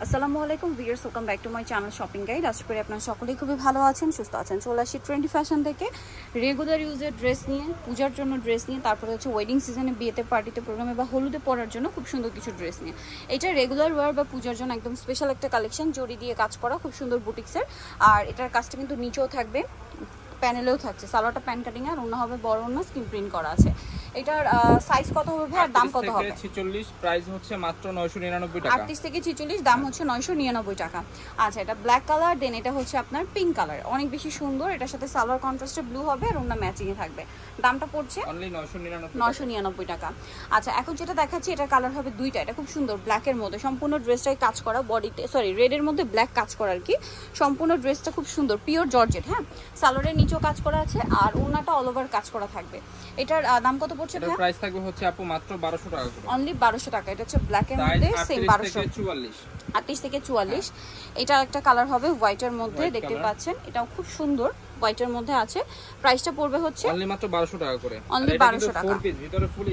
আসসালামু আলাইকুম viewers, welcome back to my channel shopping guide. আশা করি আপনারা সকলেই খুবই ভালো আছেন, সুস্থ আছেন। চলে আসি ট্রেন্ডি ফ্যাশন থেকে রেগুলার ইউজের ড্রেস নিয়ে, পূজার জন্য ড্রেস নিয়ে, তারপরে হচ্ছে ওয়েডিং সিজনে, বিয়েতে, পার্টিতে, প্রোগ্রামে বা হলুদে পরার জন্য খুব সুন্দর কিছু ড্রেস নিয়ে। এটা রেগুলার ওয়্যার বা পূজার জন্য একদম স্পেশাল একটা কালেকশন, জড়ি দিয়ে কাজ করা, খুব সুন্দর বুটিক্সের। আর এটার কাজটা কিন্তু নিচেও থাকবে, প্যানেলেও থাকছে। সালোয়ারটা প্যান কাটিং আর অন্য হবে বড় অন্য, স্ক্রিন প্রিন্ট করা আছে। এটার সাইজ কত হবে আর দাম কত হবে? 46, প্রাইস হচ্ছে মাত্র 999 টাকা। 38 থেকে 46, দাম হচ্ছে 999 টাকা। আচ্ছা, এটা ব্ল্যাক কালার, দেন এটা হচ্ছে আপনার পিঙ্ক কালার, অনেক বেশি সুন্দর। এটার সাথে সালোয়ার কন্ট্রাস্টে ব্লু হবে আর ওন্না ম্যাচিং এ থাকবে। দামটা পড়ছে অনলি 999 টাকা। আচ্ছা, এখন যেটা দেখাচ্ছি এটার কালার হবে দুইটা। এটা খুব সুন্দর ব্ল্যাকের মধ্যে, সম্পূর্ণ ড্রেসটাই কাজ করা, বডিতে সরি রেডের মধ্যে ব্ল্যাক কাজ করা আর কি। সম্পূর্ণ ড্রেসটা খুব সুন্দর, পিওর জর্জেট। হ্যাঁ, সালোয়ারের নিচেও কাজ করা আছে আর ওন্নাটা অল ওভার কাজ করা থাকবে। এটার দাম কত পড়ছে? এটার প্রাইস থাকবে হচ্ছে আপু মাত্র 1200 টাকা করে। অনলি 1200 টাকা। এটা হচ্ছে ব্ল্যাক এর মধ্যে, সেম 1244, 38 থেকে 44। এটা একটা কালার হবে হোয়াইটের মধ্যে, দেখতে পাচ্ছেন, এটাও খুব সুন্দর হোয়াইটের মধ্যে আছে। প্রাইসটা পড়বে হচ্ছে অনলি মাত্র 1200 টাকা করে। অনলি 1200 টাকা। 4 পিস, ভিতরে ফুল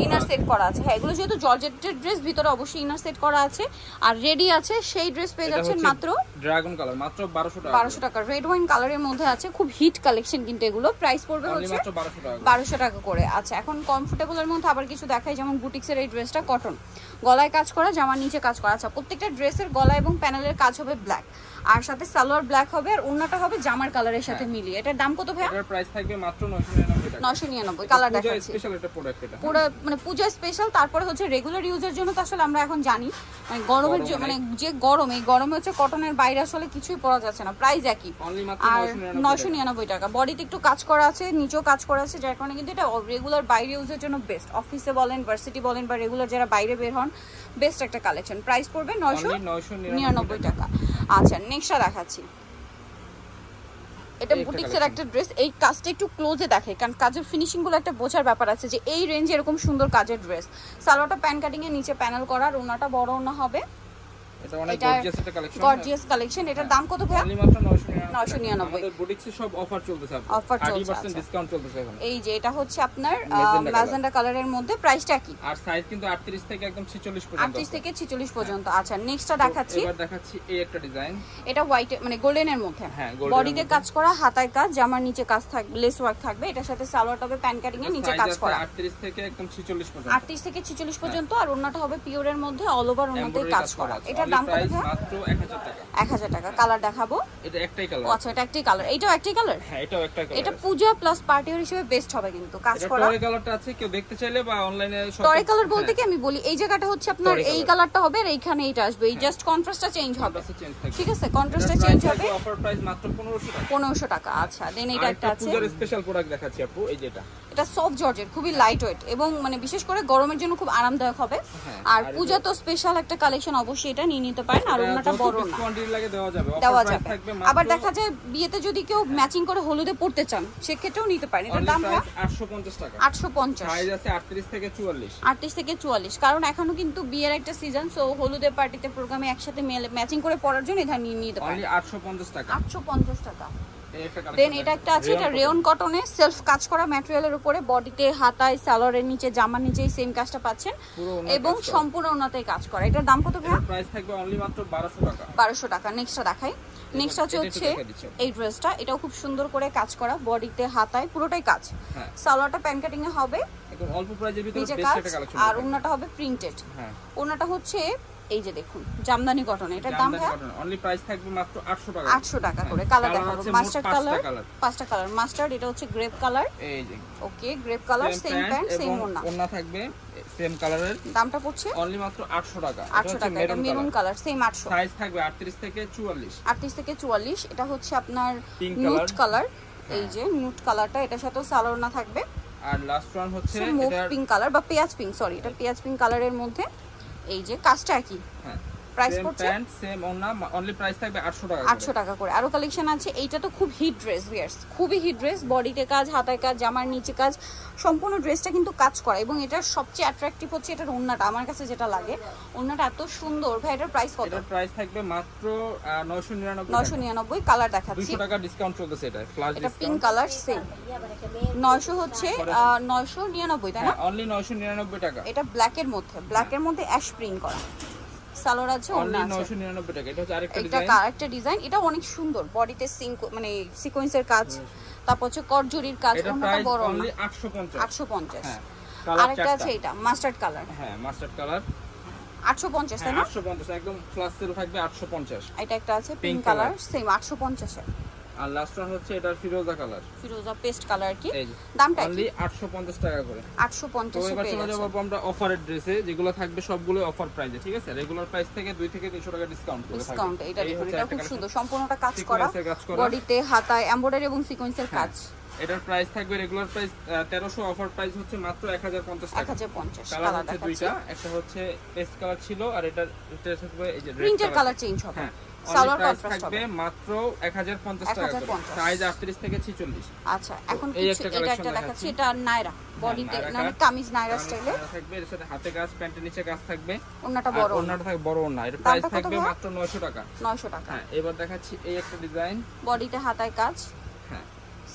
ইনার সেট করা আছে। হ্যাঁ, এগুলো যেহেতু জর্জেটের ড্রেস, ভিতরে অবশ্যই ইনার সেট করা আছে আর রেডি আছে। সেই ড্রেস পেয়ে যাচ্ছেন মাত্র ড্রাগন কালার, মাত্র 1200 টাকা। 1200 টাকা। রেড ওয়াইন কালারের মধ্যে আছে, খুব হিট কালেকশন কিন্তু এগুলো। প্রাইস পড়বে হচ্ছে মাত্র 1200 টাকা। 1200 টাকা করে। আচ্ছা, এখন কমফোর্টেবলের মধ্যে আবার কিছু দেখাই, যেমন বুটিক্সের এই ড্রেসটা কটন, গলায় কাজ করা, জামার নিচে কাজ করা। আচ্ছা, প্রত্যেকটা ড্রেসের গলা এবং প্যানেলের কাজ হবে ব্ল্যাক, আর সাথে সালোয়ার ব্ল্যাক হবে আর ওন্নাটা হবে জামার কালারের সাথে মিলিয়ে। এটার দাম কত ভাই? এটার প্রাইস থাকবে মাত্র 999 টাকা। 999। কালার দেখাচ্ছি, স্পেশাল একটা প্রোডাক্ট এটা, পুরো মানে পূজা স্পেশাল। তারপরে হচ্ছে রেগুলার ইউজের জন্য তো আসলে আমরা এখন জানি মানে গরমের মানে যে গরম, এই গরমে হচ্ছে কটনের বাইরে আসলে কিছুই পরা যাচ্ছে না। প্রাইস একই, আর 999 টাকা। বডিতে একটু কাজ করা আছে, নিচেও কাজ করা আছে, যার কারণে কিন্তু এটা রেগুলার বাইরে ইউজের জন্য বেস্ট। অফিসে বলেন, ভার্সিটি বলেন, বা রেগুলার যারা বাইরে বের হন, বেস্ট একটা কালেকশন। প্রাইস পড়বে 999 টাকা। আচ্ছা, নেক্সটটা দেখাচ্ছি। এটা বুটিক্সের একটা ড্রেস। এই কাজটা একটু ক্লোজে দেখে, কারণ কাজের ফিনিশিং গুলো একটা বোঝার ব্যাপার আছে যে এই রেঞ্জে এরকম সুন্দর কাজের ড্রেস। সালোয়ারটা প্যান কাটিং এর নিচে প্যানেল করা, আর ওন্নাটা বড় ওন্না হবে। এটা অনেক গর্জিয়াস একটা কালেকশন, গর্জিয়াস কালেকশন। এটার দাম কত ভাই? অনলি মাত্র 999। আমাদের বুটিক্সে সব অফার চলতেছে, অফার চলছে, 80% ডিসকাউন্ট চলতেছে এখন। এই যে এটা হচ্ছে আপনার ম্যাজেন্ডা কালারের মধ্যে। প্রাইসটা কি? আর সাইজ কিন্তু 38 থেকে একদম 46 পর্যন্ত, 38 থেকে 46 পর্যন্ত। আচ্ছা, নেক্সটটা দেখাচ্ছি। এবার দেখাচ্ছি এই একটা ডিজাইন। এটা হোয়াইট মানে গোল্ডেনের মধ্যে, বডিতে কাজ করা, হাতায় কাজ, জামার নিচে কাজ থাকবে, লেস ওয়ার্ক থাকবে। এটার সাথে সালোয়ারটা হবে প্যান কাটিং এর নিচে কাজ করা, 38 থেকে একদম 46 পর্যন্ত, 38 থেকে 46 পর্যন্ত। আর ওন্নাটা হবে পিওরের মধ্যে, অল ওভার ওন্নাতে কাজ করা। এটার দাম কত? মাত্র 1000 টাকা। 1000 টাকা। কালার দেখাবো। এটা একটাই কালার। আচ্ছা, এটা একটাই কালার। এটাও একটাই কালার। হ্যাঁ, এটাও একটাই কালার। এটা পূজা প্লাস পার্টি ওয়্যার হিসেবে বেস্ট হবে কিন্তু কাজ করা। টরে কালারটা আছে, কেউ দেখতে চাইলে বা অনলাইনে শপ। টরে কালার বলতে কি আমি বলি, এই জায়গাটা হচ্ছে আপনার এই কালারটা হবে আর এইখানে এটা আসবে, এই জাস্ট কন্ট্রাস্টটা চেঞ্জ হবে। ঠিক আছে, কন্ট্রাস্টটা চেঞ্জ হবে। অফার প্রাইস মাত্র 1500 টাকা। 1500 টাকা। আচ্ছা, দেন এটা একটা আছে, পূজার স্পেশাল প্রোডাক্ট দেখাচ্ছি আপু। এই যেটা, এটা সফট জর্জেট, খুবই লাইট ওয়েট এবং মানে বিশেষ করে গরমের জন্য খুব আরামদায়ক হবে। আর পূজা তো স্পেশাল একটা কালেকশন, অবশ্যই এটা নিয়ে নিতে পারেন। আর ওন্নাটা বড় না, কোয়ান্টিটি লাগে দেওয়া যাবে। আবার দেখা যায় বিয়েতে যদি কেউ ম্যাচিং করে হলুদে পড়তে চান, সেক্ষেত্রেও নিতে পারেন। এটার দাম 850 টাকা। 850। সাইজ আছে 38 থেকে 44। 38 থেকে 44, কারণ এখনো কিন্তু বিয়ের একটা সিজন, সো হলুদে, পার্টিতে, প্রোগ্রামে একসাথে ম্যাচিং করে পরার জন্য এটা নিয়ে নিতে পারেন। অনলি 850 টাকা। 850 টাকা। দেন এটা একটা আছে, এটা রেয়ন কটনে, সেলফ কাজ করা ম্যাটেরিয়ালের উপরে, বডিতে, হাতায়, সালোয়ারের নিচে, জামার নিচে সেম কাজটা পাচ্ছেন এবং সম্পূর্ণ ওন্নাতেই কাজ করা। এটার দাম কত ভাই? প্রাইস থাকবে অনলি মাত্র 1200 টাকা। 1200 টাকা। নেক্সটটা দেখাই। নেক্সট হচ্ছে এই ড্রেসটা। এটাও খুব সুন্দর করে কাজ করা, বডিতে, হাতায় পুরোটাই কাজ। সালোয়ারটা প্যান কাটিং এ হবে, একদম অল্প প্রাইজের ভিতরে বেস্ট একটা কালেকশন। আর ওন্নাটা হবে প্রিন্টেড। হ্যাঁ, ওন্নাটা হচ্ছে এই যে দেখুন জামদানি কটন। এটার দাম ভাই অনলি প্রাইস থাকবে মাত্র 800 টাকা। 800 টাকা করে। কালার দেখাবো, মাস্টার্ড কালার, 5টা কালার। মাস্টার্ড, এটা হচ্ছে গ্রেপ কালার। এই যে okay, grape colour, same pant, same ওন্না। ওন্না থাকবে সেম কালারের। দামটা পড়ছে অনলি মাত্র 800 টাকা। 800 টাকা। এটা মেরুন কালার, সেম 800। সাইজ থাকবে 38 থেকে 44। 38 থেকে 44। এটা হচ্ছে আপনার নুট কালার। এই যে নুট কালারটা, এটার সাথে সালোয়ার না থাকবে। আর লাস্ট ওয়ান হচ্ছে এটা পিঙ্ক কালার বা পেঁয়াজ পিঙ্ক, সরি, এটা পেঁয়াজ পিঙ্ক কালারের মধ্যে। এই যে কাজটা কি? হ্যাঁ, প্রাইস পড়ছে প্যান্ট সেম ওন্না, অনলি প্রাইস থাকবে 800 টাকা। 800 টাকা করে। আরো কালেকশন আছে। এইটা তো খুব হিট ড্রেস ভিউয়ার্স, খুবই হিট ড্রেস। বডিতে কাজ, হাতায় কাজ, জামার নিচে কাজ, সম্পূর্ণ ড্রেসটা কিন্তু কাজ করা। এবং এটার সবচেয়ে অ্যাট্রাকটিভ হচ্ছে এটার ওন্নাটা, আমার কাছে যেটা লাগে, ওন্নাটা এত সুন্দর। ভাই এটার প্রাইস কত? এটার প্রাইস থাকবে মাত্র 999। 999। কালার দেখাচ্ছি, 200 টাকা ডিসকাউন্ট চলতেছে। এটা ফ্ল্যাশ ডিসকাউন্ট। এটা পিঙ্ক কালার, সেম 900 হচ্ছে 999, তাই না? অনলি 999 টাকা। এটা ব্ল্যাক এর মধ্যে, ব্ল্যাক এর মধ্যে অ্যাশ প্রিন্ট করা। সালোয়ার আছে, অনলি ওড়না আছে। 999 টাকা। এটা হচ্ছে আরেকটা এটা ডিজাইন, আরেকটা ডিজাইন, এটা অনেক সুন্দর, বডিতে মানে সিকোয়েন্সের কাজ, তারপর হচ্ছে করজরির কাজ, এটা ওড়নাটা প্রাইস বড় না, অনলি 850। 850। হ্যাঁ, আরেকটা আছে এটা মাস্টার্ড কালার, হ্যাঁ মাস্টার্ড কালার, 850 তাই না? 850 একদম ফ্লাশ সেল থাকবে 850। এটা একটা আছে পিঙ্ক কালার, সেম 850 এর। আর লাস্ট ওয়ান হচ্ছে এটা ফিরোজা কালার, ফিরোজা পেস্ট কালার কি, এই যে দামটা অনলি 850 টাকা করে। 850 তো এ এবার পেয়ে চলে যাচ্ছে। যাবো আমরা অফারের ড্রেসে, যেগুলো থাকবে সবগুলো অফার প্রাইসে, ঠিক আছে? রেগুলার প্রাইস থেকে 2 থেকে 300 টাকা ডিসকাউন্ট করে থাকবে। ডিসকাউন্ট, এটা এই দেখুন, হচ্ছে এটা একটা খুব সুন্দর, collection, সম্পূর্ণটা কাজ করা, সিকোয়েন্সের কাজ করা, বডিতে হাতায় এমব্রয়ডারি এবং সিকোয়েন্সের কাজ। এটার প্রাইস থাকবে রেগুলার প্রাইস 1300, অফার প্রাইস হচ্ছে মাত্র 1050 টাকা। 1050 কালার কালার হচ্ছে দেখাচ্ছি। দুইটা, একটা হচ্ছে পেস্ট কালার ছিল আর এটা থাকবে এই যে রেড প্রিন্টের কালার চেঞ্জ হবে, হ্যাঁ, সালোয়ার প্রাইস কন্ট্রাস্ট হবে। থাকবে মাত্র 1050 টাকা করে, 1050 সাইজ 38 থেকে 46। আচ্ছা, এখন এই কিছু একটা এটা collection একটা দেখাচ্ছি, দেখাচ্ছি। এটা নায়রা বডিতে, নায়রা মানে কাজ, কামিজ নায়রা স্টাইলে, থাকবে এর সাথে হাতে কাজ, প্যান্টের নিচে কাজ থাকবে, ওন্নাটা আর বড়, ওন্নাটা থাকবে বড় ওন্না। এর দামটা প্রাইস কত থাকবে ভাইয়া? মাত্র 900 টাকা। 900 টাকা। হ্যাঁ, এবার দেখাচ্ছি এই একটা ডিজাইন, বডিতে হাতায় কাজ, হ্যাঁ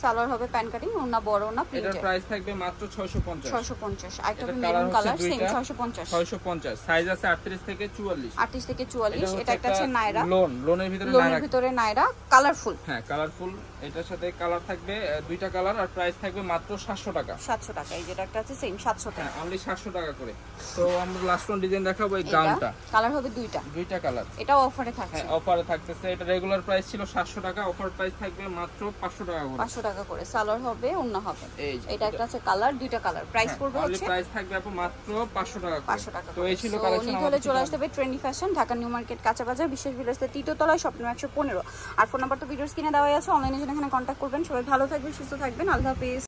সালোয়ার হবে প্যান কাটিং, ওন্না বড় ওন্না এটার প্রিন্টের, প্রাইস থাকবে মাত্র 650। 650। আরেকটা এটার মেরুন colour কালার, হচ্ছে সেম দুইটা, 650। 650, সাইজ আছে 38 থেকে 44। 38 থেকে 44। এটা একটা আছে নায়রা, লোনের ভিতরে লোনের নায়রা, ভিতরে নায়রা, কালারফুল, হ্যাঁ কালারফুল। এটার সাথে কালার থাকবে দুইটা কালার, আর প্রাইস থাকবে মাত্র 700 টাকা। 700 টাকা। এই যেটা একটা আছে সেম 700 টাকা। হ্যাঁ, অনলি 700 টাকা করে। তো আমরা লাস্ট ওয়ান ডিজাইন দেখাবো, এই এটা গাউনটা, কালার হবে দুইটা, দুইটা কালার, এটাও অফারে থাকছে। হ্যাঁ অফারে থাকতেছে। এটা রেগুলার প্রাইস ছিল 700 টাকা, অফার প্রাইস থাকবে মাত্র 500 টাকা করে। 500 টাকা করে সালোয়ার হবে, ওন্না হবে। এই যে এটা একটা আছে কালার, দুইটা কালার, প্রাইস পড়বে হচ্ছে প্রাইস থাকবে আপু মাত্র 500 টাকা করে। 500 টাকা। তো এই ছিল So, কালেকশন নিতে হলে চলে আসতে হবে trendy fashion, Dhaka new market, কাঁচা বাজার, বিশেষ বিলাসের তৃতীয় তলায়, শপ নম্বর 115। আর ফোন নাম্বার তো ভিডিওর স্ক্রিনে দেওয়া আছে, অনলাইনে জন্য এখানে কন্ট্যাক্ট করবেন। সবাই ভালো থাকবেন, সুস্থ থাকবেন, আল্লাহ হাফেজ।